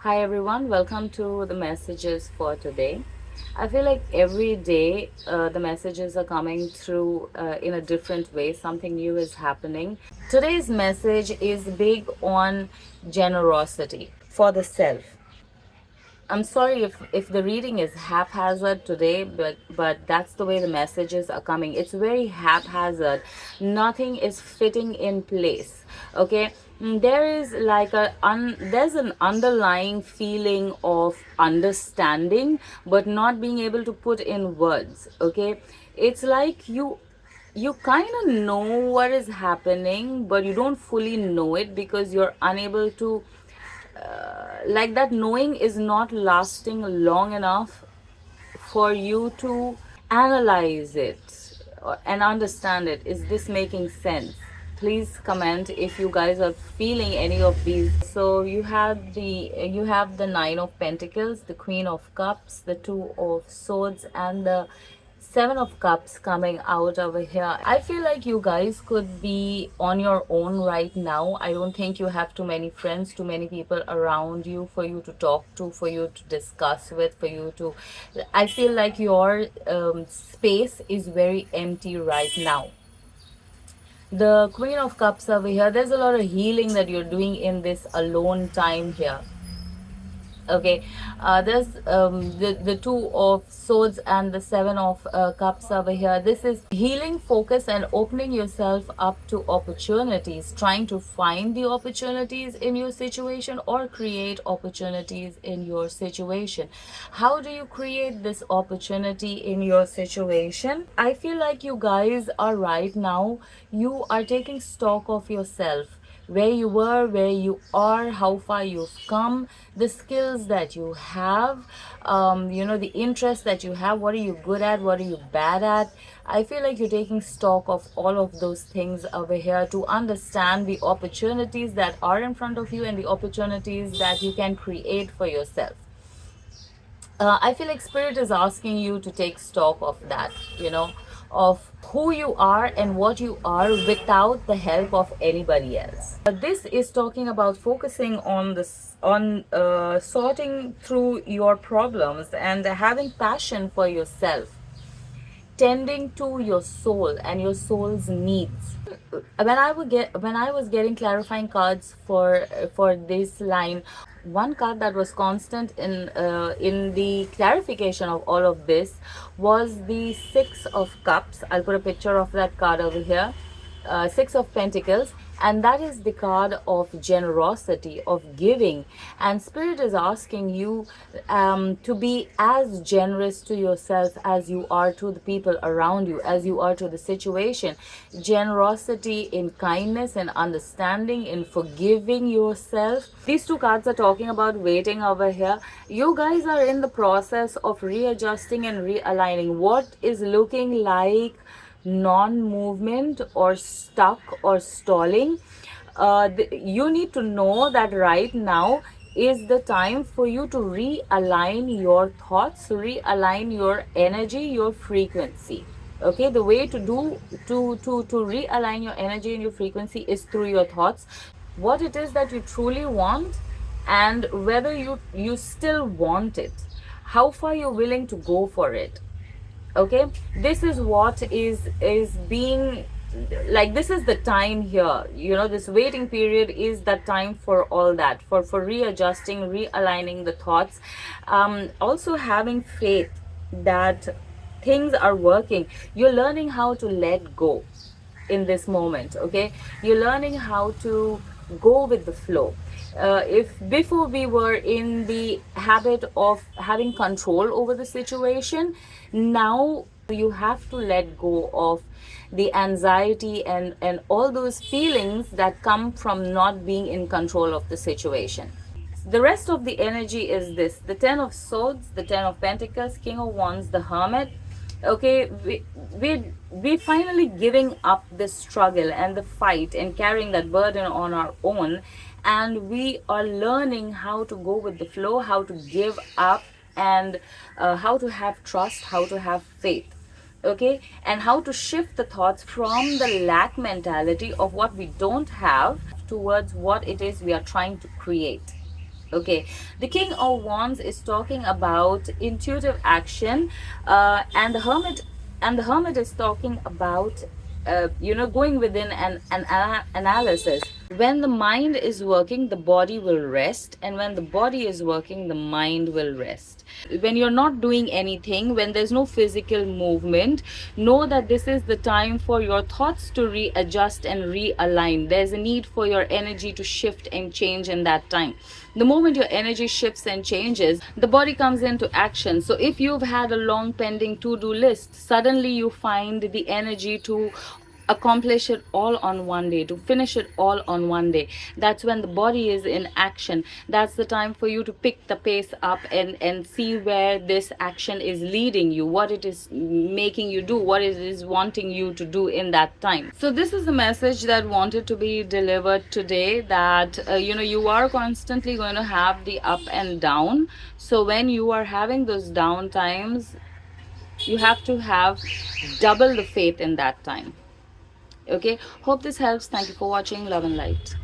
Hi everyone, welcome to the messages for today. I feel like every day the messages are coming through in a different way. Something new is happening. Today's message is big on generosity for the self. I'm sorry if the reading is haphazard today, but that's the way the messages are coming. It's very haphazard. Nothing is fitting in place. Okay, there is like there's an underlying feeling of understanding, but not being able to put in words. Okay, it's like you kind of know what is happening, but you don't fully know it because you're unable to like that knowing is not lasting long enough for you to analyze it and understand it. Is this making sense? Please comment if you guys are feeling any of these. So you have the Nine of Pentacles, the Queen of Cups, the Two of Swords, and the Seven of Cups coming out over here. I feel like you guys could be on your own right now. I don't think you have too many friends, too many people around you for you to talk to, for you to discuss with, for you to. I feel like your space is very empty right now. The Queen of Cups over here, there's a lot of healing that you're doing in this alone time here. Okay, there's the Two of Swords and the Seven of Cups over here. This is healing focus and opening yourself up to opportunities, trying to find the opportunities in your situation or create opportunities in your situation. How do you create this opportunity in your situation? I feel like you guys are right now, you are taking stock of yourself, where you were, where you are, how far you've come, the skills that you have, the interest that you have, what are you good at, what are you bad at. I feel like you're taking stock of all of those things over here to understand the opportunities that are in front of you and the opportunities that you can create for yourself. I feel like Spirit is asking you to take stock of that, of who you are and what you are without the help of anybody else. This is talking about focusing on this, on sorting through your problems and having passion for yourself, tending to your soul and your soul's needs. When I was getting clarifying cards for this line, one card that was constant in the clarification of all of this was the Six of Cups. I'll put a picture of that card over here. Six of Pentacles, and that is the card of generosity, of giving. And Spirit is asking you to be as generous to yourself as you are to the people around you, as you are to the situation. Generosity in kindness and understanding, in forgiving yourself. These two cards are talking about waiting over here. You guys are in the process of readjusting and realigning what is looking like non-movement or stuck or stalling. You need to know that right now is the time for you to realign your thoughts, realign your energy, your frequency. Okay, the way to do to realign your energy and your frequency is through your thoughts, what it is that you truly want, and whether you still want it, how far you're willing to go for it. Okay, this is what is being like, this is the time here, this waiting period is that time for all that, for readjusting, realigning the thoughts, also having faith that things are working. You're learning how to let go in this moment. Okay, you're learning how to go with the flow. If before we were in the habit of having control over the situation, now you have to let go of the anxiety and all those feelings that come from not being in control of the situation. The rest of the energy is this: the Ten of Swords, the Ten of Pentacles, King of Wands, the Hermit. Okay, we finally giving up this struggle and the fight and carrying that burden on our own, and we are learning how to go with the flow, how to give up, and how to have trust, how to have faith. Okay, and how to shift the thoughts from the lack mentality of what we don't have towards what it is we are trying to create. Okay, the King of Wands is talking about intuitive action, and the Hermit is talking about going within an analysis. When the mind is working, the body will rest, and when the body is working, the mind will rest. When you're not doing anything, when there's no physical movement, know that this is the time for your thoughts to readjust and realign. There's a need for your energy to shift and change in that time. The moment your energy shifts and changes, the body comes into action. So if you've had a long pending to-do list, suddenly you find the energy to accomplish it all on one day, to finish it all on one day. That's when the body is in action. That's the time for you to pick the pace up and see where this action is leading you, what it is making you do, what it is wanting you to do in that time. So this is the message that wanted to be delivered today, that you are constantly going to have the up and down. So when you are having those down times, you have to have double the faith in that time. Okay, hope this helps. Thank you for watching. Love and light.